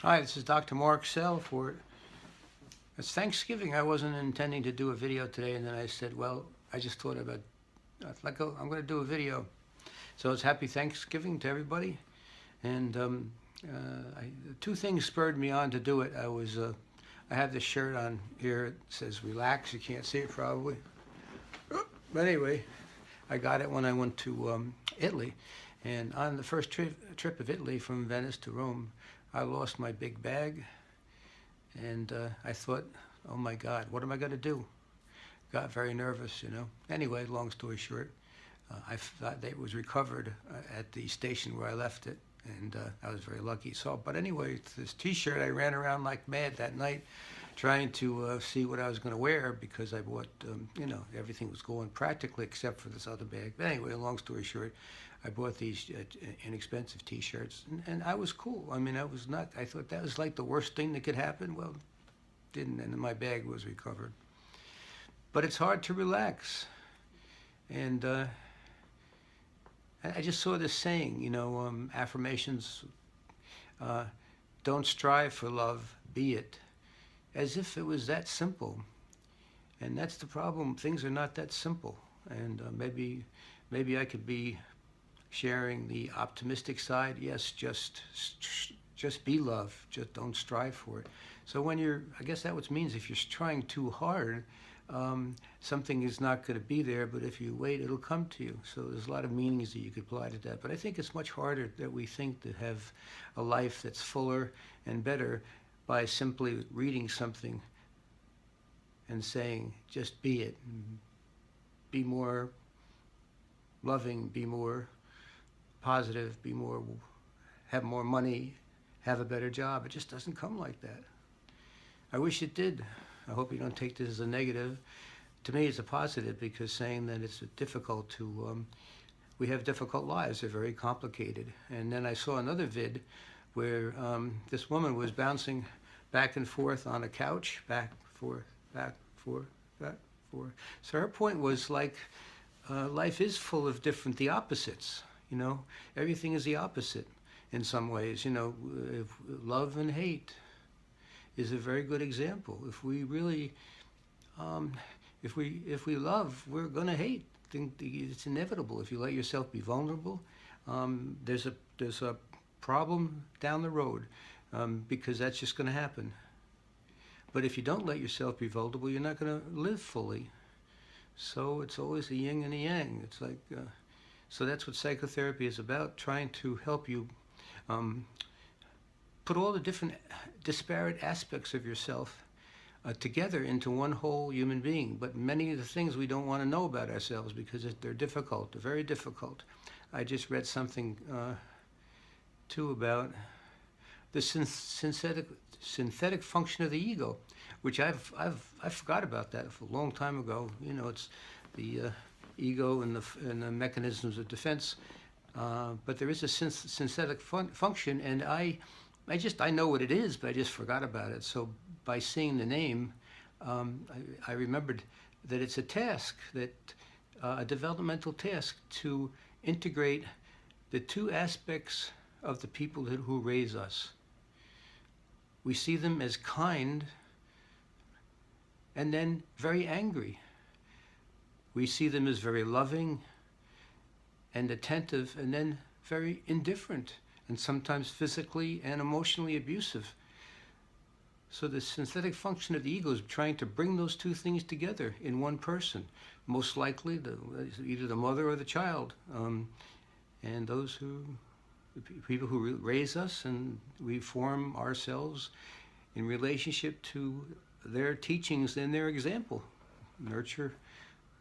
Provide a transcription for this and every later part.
Hi, this is Dr. Mark Sehl for it's Thanksgiving. I wasn't intending to do a video today, and then I said, well, I just thought about I'm going to do a video. So it's Happy Thanksgiving to everybody. And two things spurred me on to do it. I have this shirt on here. It says "Relax." You can't see it probably, but anyway, I got it when I went to Italy, and on the first trip of Italy from Venice to Rome, I lost my big bag, and I thought, oh my God, what am I going to do? Got very nervous. Anyway, long story short, I thought that it was recovered at the station where I left it, and I was very lucky. So, but anyway, this T-shirt, I ran around like mad that night, trying to see what I was going to wear because I bought, everything was going practically except for this other bag. But anyway, long story short, I bought these inexpensive T-shirts, and I was cool. I mean, I thought that was like the worst thing that could happen. Well, didn't, and my bag was recovered. But it's hard to relax, and I just saw this saying, affirmations, don't strive for love, be it, as if it was that simple. And that's the problem. Things are not that simple. And maybe I could be sharing the optimistic side. Yes, just be love. Just don't strive for it. So I guess that what means if you're trying too hard, something is not going to be there, but if you wait, it'll come to you. So there's a lot of meanings that you could apply to that. But I think it's much harder that we think to have a life that's fuller and better by simply reading something and saying, just be it. Be more loving, be more positive, have more money, have a better job. It just doesn't come like that. I wish it did. I hope you don't take this as a negative. To me, it's a positive because saying that it's difficult we have difficult lives. They're very complicated. And then I saw another vid where this woman was bouncing back and forth on a couch, back, forth, back, forth, back, forth. So her point was like, life is full of the opposites. Everything is the opposite in some ways. Love and hate is a very good example. If we really, if we love, we're gonna hate. It's inevitable. If you let yourself be vulnerable, there's a problem down the road because that's just gonna happen. But if you don't let yourself be vulnerable, you're not gonna live fully. So it's always a yin and a yang. It's like, so that's what psychotherapy is about, trying to help you put all the different disparate aspects of yourself together into one whole human being. But many of the things we don't want to know about ourselves because they're difficult, they're very difficult. I just read something too about the synthetic function of the ego, which I forgot about that a long time ago. It's the ego and the mechanisms of defense, but there is a synthetic function, and I know what it is, but I just forgot about it. So by seeing the name, I remembered that it's a task, a developmental task to integrate the two aspects of the people who raise us. We see them as kind and then very angry. We see them as very loving and attentive and then very indifferent and sometimes physically and emotionally abusive. So the synthetic function of the ego is trying to bring those two things together in one person, most likely either the mother or the child, and the people who raise us, and we form ourselves in relationship to their teachings and their example. Nurture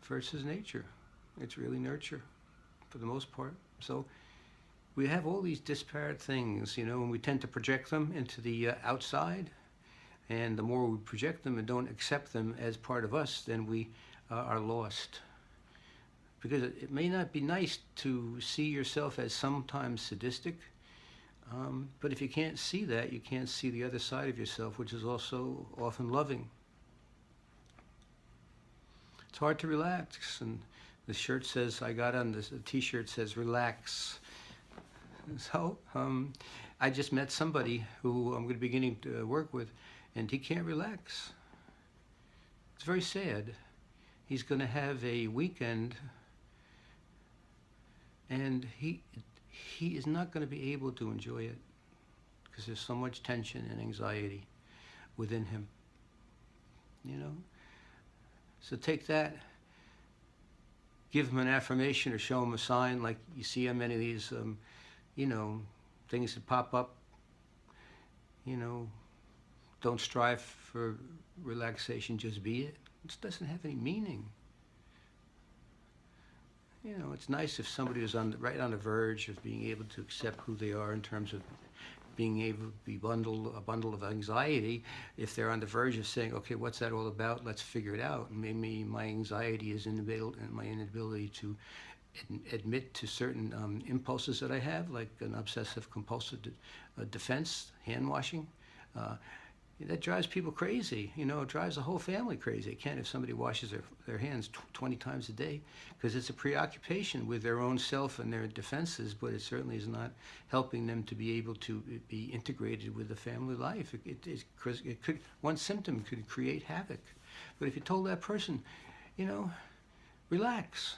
versus nature. It's really nurture for the most part. So we have all these disparate things, and we tend to project them into the outside. And the more we project them and don't accept them as part of us, then we are lost. Because it may not be nice to see yourself as sometimes sadistic, but if you can't see that, you can't see the other side of yourself, which is also often loving. It's hard to relax, and the shirt says, I got on this, the T-shirt says, relax. So I just met somebody who I'm going to be beginning to work with, and he can't relax. It's very sad. He's going to have a weekend, and he is not going to be able to enjoy it because there's so much tension and anxiety within him. You know? So take that, give him an affirmation or show him a sign, like you see on many of these, things that pop up. Don't strive for relaxation, just be it. It doesn't have any meaning. It's nice if somebody is right on the verge of being able to accept who they are in terms of being able to be a bundle of anxiety. If they're on the verge of saying, okay, what's that all about? Let's figure it out. And maybe my anxiety is my inability to admit to certain impulses that I have, like an obsessive compulsive defense, hand washing. That drives people crazy. It drives the whole family crazy. It can if somebody washes their hands 20 times a day, because it's a preoccupation with their own self and their defenses, but it certainly is not helping them to be able to be integrated with the family life. One symptom could create havoc. But if you told that person, relax.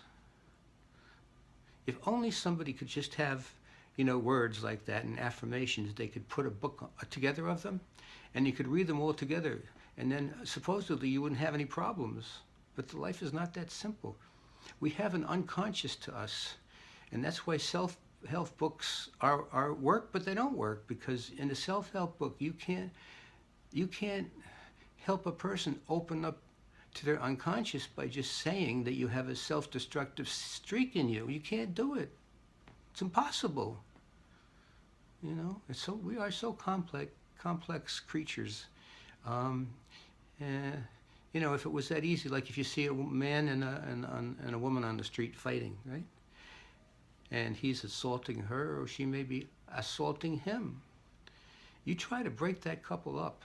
If only somebody could just have, words like that and affirmations, they could put a book together of them, and you could read them all together, and then supposedly you wouldn't have any problems. But the life is not that simple. We have an unconscious to us, and that's why self-help books are work, but they don't work, because in a self-help book you can't help a person open up to their unconscious by just saying that you have a self-destructive streak in you. You can't do it. It's impossible. We are so complex creatures. If it was that easy, like if you see a man and a woman on the street fighting, right? And he's assaulting her, or she may be assaulting him. You try to break that couple up.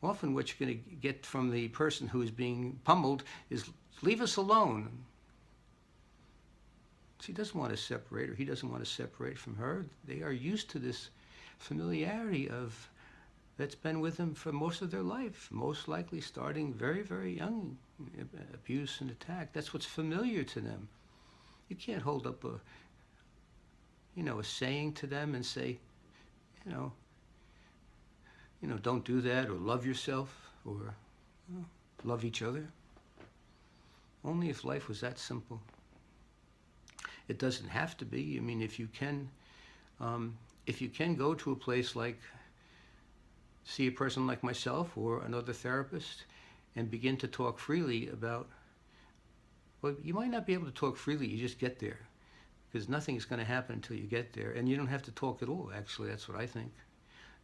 Often what you're going to get from the person who is being pummeled is, leave us alone. She doesn't want to separate, or he doesn't want to separate from her. They are used to this familiarity that's been with them for most of their life, most likely starting very, very young, abuse and attack. That's what's familiar to them. You can't hold up a saying to them and say, don't do that, or love yourself, or love each other. Only if life was that simple. It doesn't have to be. I mean, if you can go to a place like, see a person like myself or another therapist, and begin to talk freely about, well, you might not be able to talk freely, you just get there, because nothing's going to happen until you get there, and you don't have to talk at all. Actually, that's what I think.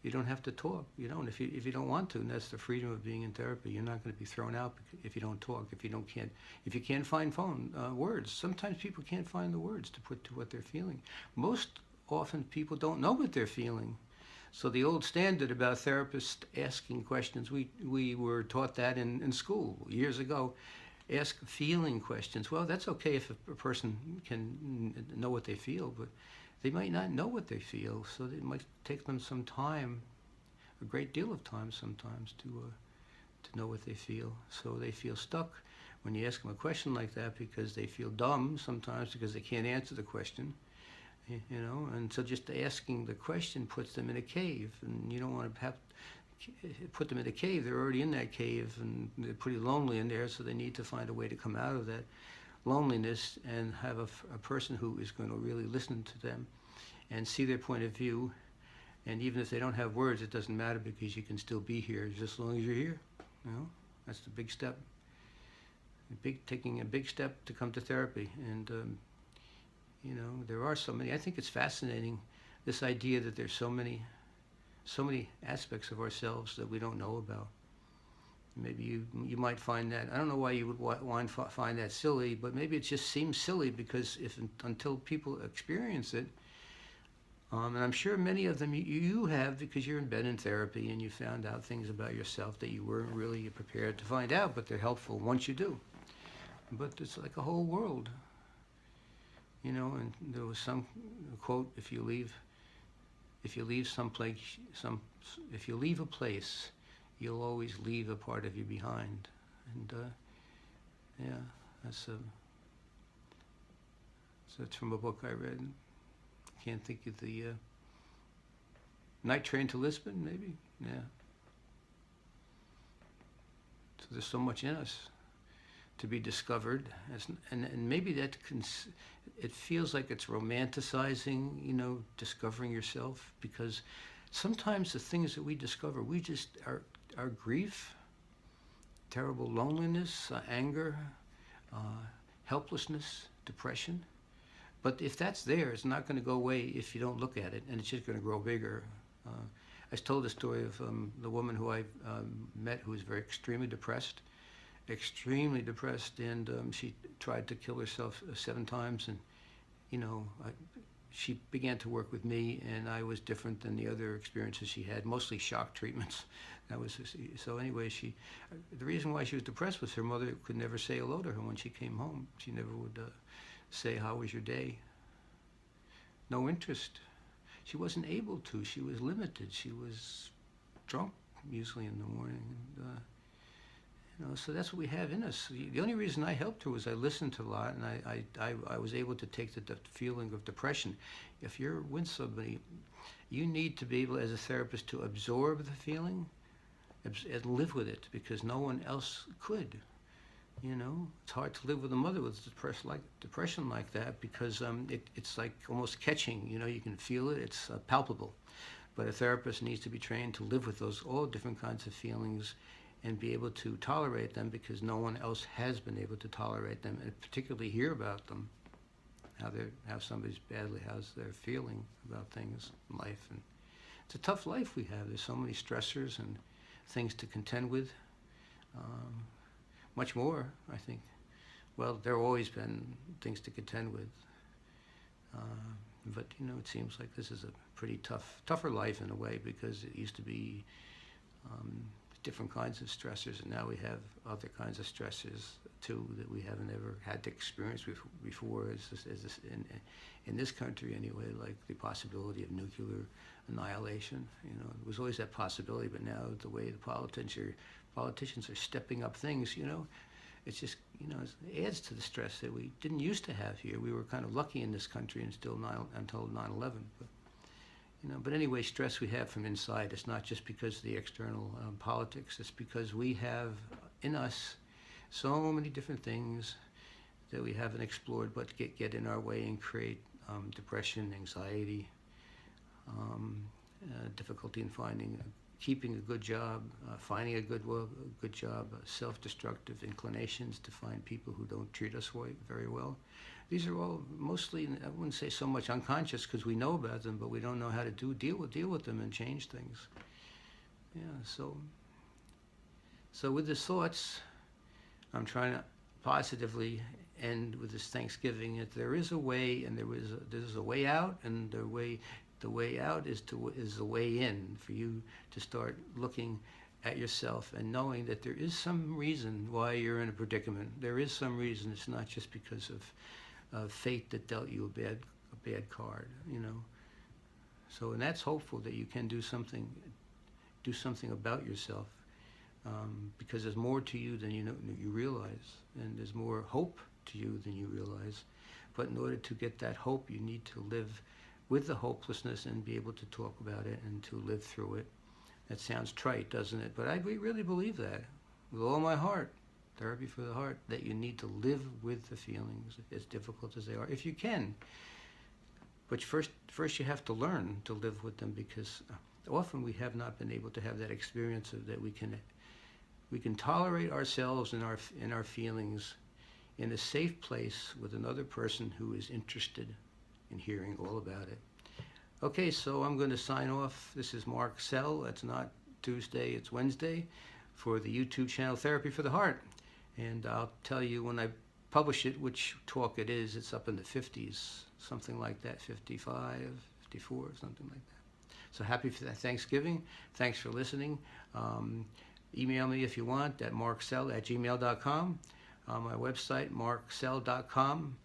You don't have to talk. You don't. If you don't want to, and that's the freedom of being in therapy. You're not going to be thrown out if you don't talk. If you can't find words. Sometimes people can't find the words to put to what they're feeling. Most often, people don't know what they're feeling. So the old standard about therapists asking questions, we were taught that in school years ago. Ask feeling questions. Well, that's okay if a person can know what they feel, but they might not know what they feel, so it might take them some time, a great deal of time sometimes, to know what they feel. So they feel stuck when you ask them a question like that, because they feel dumb sometimes because they can't answer the question, and so just asking the question puts them in a cave, and you don't want to have put them in a cave. They're already in that cave, and they're pretty lonely in there, so they need to find a way to come out of that loneliness and have a person who is going to really listen to them and see their point of view. And even if they don't have words, it doesn't matter, because you can still be here just as long as you're here. That's the big step. Taking a big step to come to therapy. And there are so many. I think it's fascinating, this idea that there's so many aspects of ourselves that we don't know about. Maybe you might find that, I don't know why you would find that silly, but maybe it just seems silly because until people experience it, and I'm sure many of them you have, because you're in bed in therapy and you found out things about yourself that you weren't really prepared to find out, but they're helpful once you do. But it's like a whole world, and there was some quote, if you leave if you leave if you leave a place, you'll always leave a part of you behind. And yeah, that's so it's from a book I read. Can't think of the Night Train to Lisbon, maybe. Yeah. So there's so much in us to be discovered, and maybe that it feels like it's romanticizing, discovering yourself, because sometimes the things that we discover, we just our grief, terrible loneliness, anger, helplessness, depression. But if that's there, it's not going to go away if you don't look at it, and it's just going to grow bigger. I told the story of the woman who I met who was very extremely depressed, and she tried to kill herself 7 times, and she began to work with me, and I was different than the other experiences she had, mostly shock treatments. That was so. Anyway, the reason why she was depressed was her mother could never say hello to her when she came home. She never would say, "How was your day?" No interest. She wasn't able to. She was limited. She was drunk usually in the morning. And, so that's what we have in us. The only reason I helped her was I listened a lot, and I was able to take the feeling of depression. If you're with somebody, you need to be able, as a therapist, to absorb the feeling and live with it, because no one else could. It's hard to live with a mother with depression like that, because it's like almost catching. You can feel it. It's palpable. But a therapist needs to be trained to live with all different kinds of feelings and be able to tolerate them, because no one else has been able to tolerate them, and particularly hear about them, how somebody's badly, how's they're feeling about things in life. And it's a tough life we have. There's so many stressors and things to contend with. Much more, I think. Well, there have always been things to contend with. But, it seems like this is a pretty tougher life in a way, because it used to be different kinds of stressors, and now we have other kinds of stressors too that we haven't ever had to experience before in this country anyway, like the possibility of nuclear annihilation. There was always that possibility, but now the way the politicians are stepping up things, it's just, it adds to the stress that we didn't used to have here. We were kind of lucky in this country until 9/11. But anyway, stress we have from inside. It's not just because of the external politics. It's because we have in us so many different things that we haven't explored, but get in our way and create depression, anxiety, difficulty in keeping a good job, finding a good job, self-destructive inclinations to find people who don't treat us very well. These are all mostly, I wouldn't say so much unconscious, because we know about them, but we don't know how to deal with them and change things. Yeah, so with these thoughts, I'm trying to positively end with this Thanksgiving that there is a way, and there's a way out, and the way out is the way in, for you to start looking at yourself and knowing that there is some reason why you're in a predicament. There is some reason. It's not just because of fate that dealt you a bad card, So, and that's hopeful that you can do something about yourself, because there's more to you than you realize, and there's more hope to you than you realize. But in order to get that hope, you need to live with the hopelessness and be able to talk about it and to live through it. That sounds trite, doesn't it? But I really believe that with all my heart. Therapy for the heart, that you need to live with the feelings, as difficult as they are, if you can. But first you have to learn to live with them, because often we have not been able to have that experience of that we can tolerate ourselves and our feelings in a safe place with another person who is interested in hearing all about it. Okay, so I'm going to sign off. This is Mark Sehl. It's not Tuesday, it's Wednesday, for the YouTube channel Therapy for the Heart. And I'll tell you when I publish it which talk it is. It's up in the 50s, something like that, 55, 54, something like that. So happy for that Thanksgiving. Thanks for listening. Email me if you want at marksehl@gmail.com. My website, marksehl.com.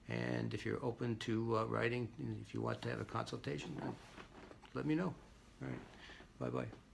And if you're open to writing, if you want to have a consultation, let me know. All right. Bye-bye.